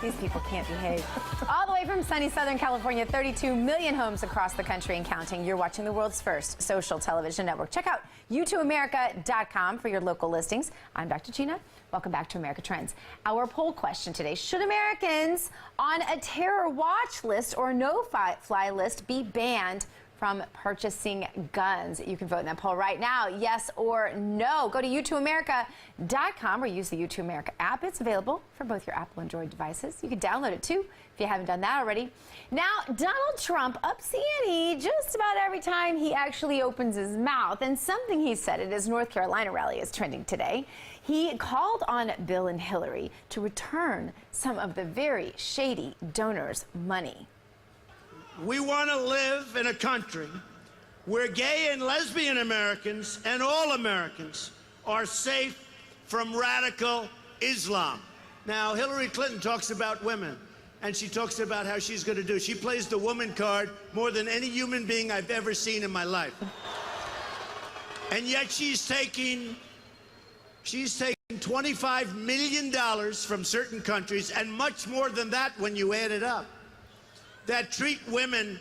These people can't behave. All the way from sunny Southern California, 32 million homes across the country and counting. You're watching the world's first social television network. Check out u2america.com for your local listings. I'm Dr. Gina. Welcome back to America Trends. Our poll question today: should Americans on a terror watch list or no-fly list be banned from purchasing guns? You can vote in that poll right now, yes or no. Go to u2america.com or use the U2 America app. It's available for both your Apple and Android devices. You can download it too if you haven't done that already. Now, Donald Trump ups the ante just about every time he actually opens his mouth. And something he said at his North Carolina rally is trending today. He called on Bill and Hillary to return some of the very shady donors' money. We want to live in a country where gay and lesbian Americans and all Americans are safe from radical Islam. Now, Hillary Clinton talks about women, and she talks about how she's going to do. She plays the woman card more than any human being I've ever seen in my life. And yet she's taking $25 million from certain countries, and much more than that when you add it up, that treat women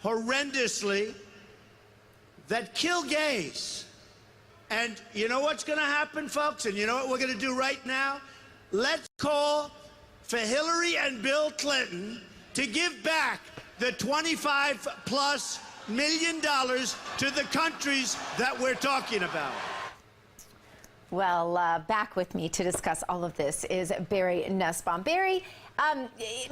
horrendously, that kill gays. And you know what's going to happen, folks? And you know what we're going to do right now? Let's call for Hillary and Bill Clinton to give back the $25+ million to the countries that we're talking about. Well, back with me to discuss all of this is Barry Nussbaum. Barry,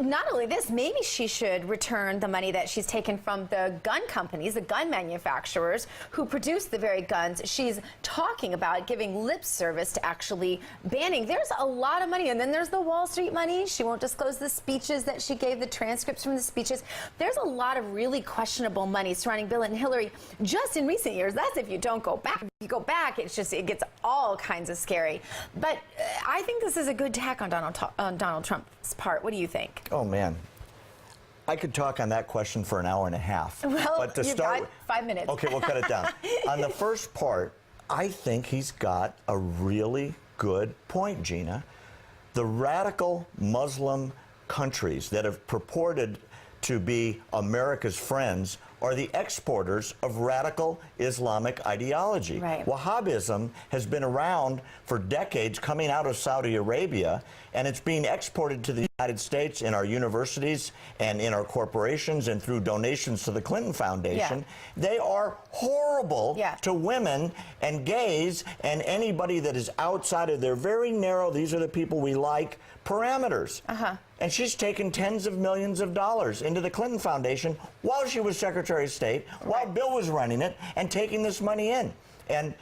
not only this, maybe she should return the money that she's taken from the gun companies, the gun manufacturers who produce the very guns she's talking about, giving lip service to actually banning. There's a lot of money. And then there's the Wall Street money. She won't disclose the speeches that she gave, the transcripts from the speeches. There's a lot of really questionable money surrounding Bill and Hillary just in recent years. That's if you don't go back. If you go back, it gets all kinds of scary. But I think this is a good tack on Donald Trump's part. What do you think? Oh, man. I could talk on that question for an hour and a half. Well, but to start got 5 minutes. Okay, we'll cut it down. On the first part, I think he's got a really good point, Gina. The radical Muslim countries that have purported to be America's friends are the exporters of radical Islamic ideology. Right. Wahhabism has been around for decades, coming out of Saudi Arabia, and it's being exported to the United States in our universities and in our corporations and through donations to the Clinton Foundation. Yeah. They are horrible Yeah. to women and gays and anybody that is outside of their very narrow, these are the people we like, parameters. And she's taken tens of millions of dollars into the Clinton Foundation while she was Secretary of State, while Bill was running it, and taking this money in. And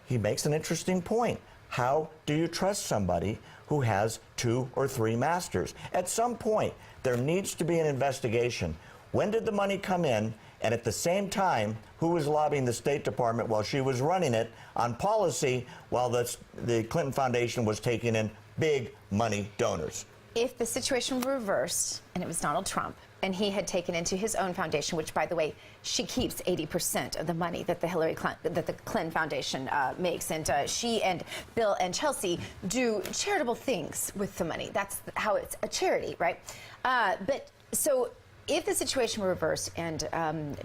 he makes an interesting point. How do you trust somebody who has 2 or 3 masters? At some point, there needs to be an investigation. When did the money come in? And at the same time, who was lobbying the State Department while she was running it on policy while the Clinton Foundation was taking in big money donors? If the situation were reversed and it was Donald Trump and he had taken into his own foundation, which, by the way, she keeps 80% of the money that the Clinton Foundation makes, and she and Bill and Chelsea do charitable things with the money. That's how it's a charity, right? But so if the situation were reversed and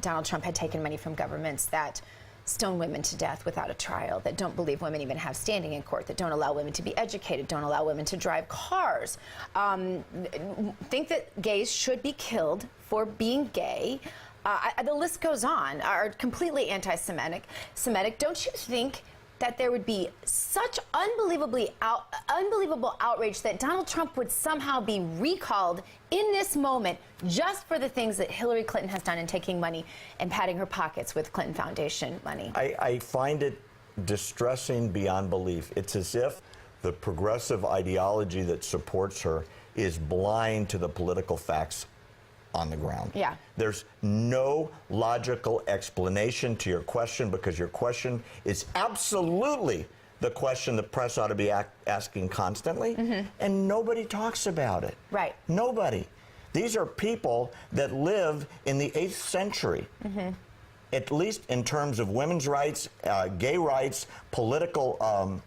Donald Trump had taken money from governments that stone women to death without a trial, that don't believe women even have standing in court, that don't allow women to be educated, don't allow women to drive cars, think that gays should be killed for being gay. The list goes on, are completely anti-Semitic. Don't you think that there would be such unbelievable outrage that Donald Trump would somehow be recalled in this moment just for the things that Hillary Clinton has done in taking money and padding her pockets with Clinton Foundation money? I find it distressing beyond belief. It's as if the progressive ideology that supports her is blind to the political facts on the ground. Yeah. There's no logical explanation to your question, because your question is absolutely the question the press ought to be asking constantly, and nobody talks about it. Right. Nobody. These are people that live in the 8th century. At least in terms of women's rights, gay rights, political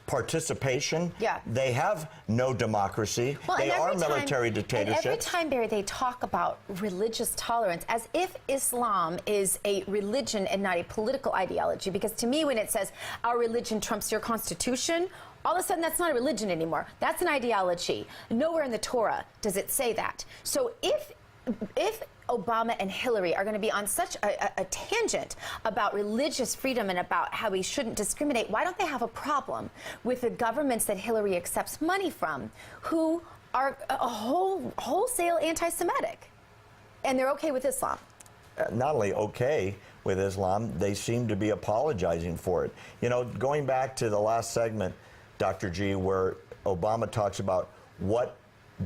participation. Yeah. They have no democracy. Well, they and every are military time- dictatorships. And every time, Barry, they talk about religious tolerance as if Islam is a religion and not a political ideology. Because to me, when it says our religion trumps your constitution, all of a sudden that's not a religion anymore. That's an ideology. Nowhere in the Torah does it say that. So if Obama and Hillary are going to be on such a tangent about religious freedom and about how we shouldn't discriminate, why don't they have a problem with the governments that Hillary accepts money from, who are wholesale anti-Semitic, and they're okay with Islam? Not only okay with Islam, they seem to be apologizing for it. You know, going back to the last segment, Dr. G, where Obama talks about what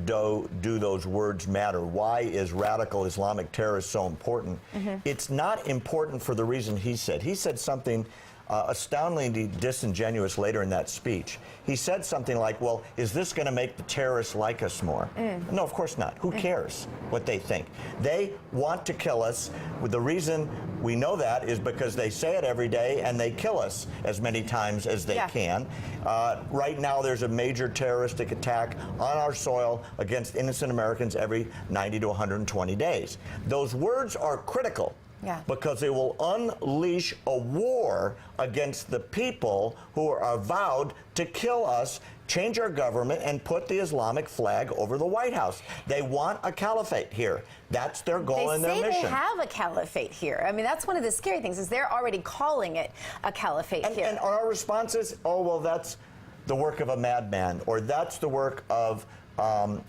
do those words matter? Why is radical Islamic terrorist so important? It's not important for the reason he said. He said something astoundingly disingenuous later in that speech. He said something like, well, is this going to make the terrorists like us more? No, of course not. Who cares what they think? They want to kill us. The reason we know that is because they say it every day and they kill us as many times as they can. Right now, there's a major terroristic attack on our soil against innocent Americans every 90 to 120 days. Those words are critical. Because they will unleash a war against the people who are vowed to kill us, change our government, and put the Islamic flag over the White House. They want a caliphate here. That's their goal and their mission. They say they have a caliphate here. I mean, that's one of the scary things, is they're already calling it a caliphate here. And our response is, oh, well, that's the work of a madman, or that's the work of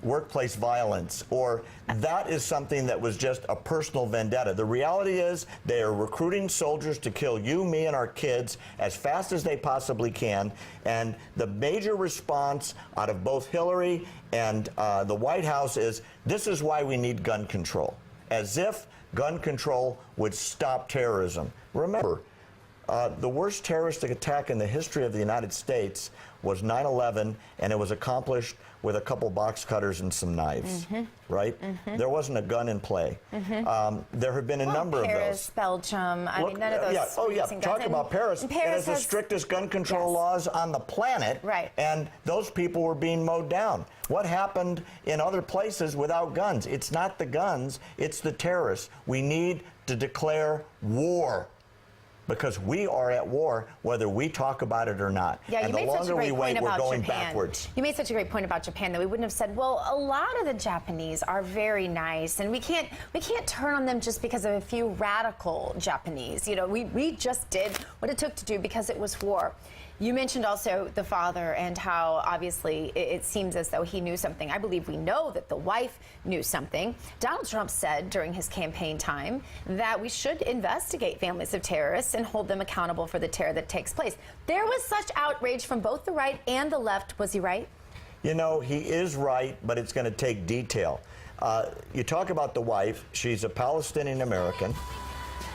workplace violence, or that is something that was just a personal vendetta. The reality is they are recruiting soldiers to kill you, me, and our kids as fast as they possibly can. And the major response out of both Hillary and the White House is, this is why we need gun control. As if gun control would stop terrorism. Remember, the worst terroristic attack in the history of the United States was 9/11, and it was accomplished with a couple box cutters and some knives, right? There wasn't a gun in play. There have been a number of those. Paris, Belgium, I mean, none of those. Oh, yeah, talk about Paris. And it has the strictest gun control laws on the planet, and those people were being mowed down. What happened in other places without guns? It's not the guns, it's the terrorists. We need to declare war, because we are at war whether we talk about it or not. Yeah, and you the made such a longer great we wait, point we're about going Japan. backwards. You made such a great point about Japan that we wouldn't have said, well, a lot of the Japanese are very nice, and we can't turn on them just because of a few radical Japanese. You know, we just did what it took to do because it was war. You mentioned also the father and how obviously it seems as though he knew something. I believe we know that the wife knew something. Donald Trump said during his campaign time that we should investigate families of terrorists and hold them accountable for the terror that takes place. There was such outrage from both the right and the left. Was he right? You know, he is right, but it's going to take detail. You talk about the wife. She's a Palestinian American.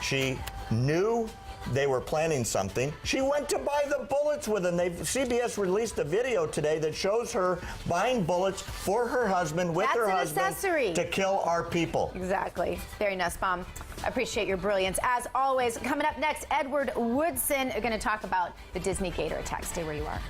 She knew they were planning something. She went to buy the bullets with them. CBS released a video today that shows her buying bullets for her husband, with her husband, accessory to kill our people. Exactly. Barry Nussbaum, I appreciate your brilliance. As always, coming up next, Edward Woodson are going to talk about the Disney Gator attack. Stay where you are.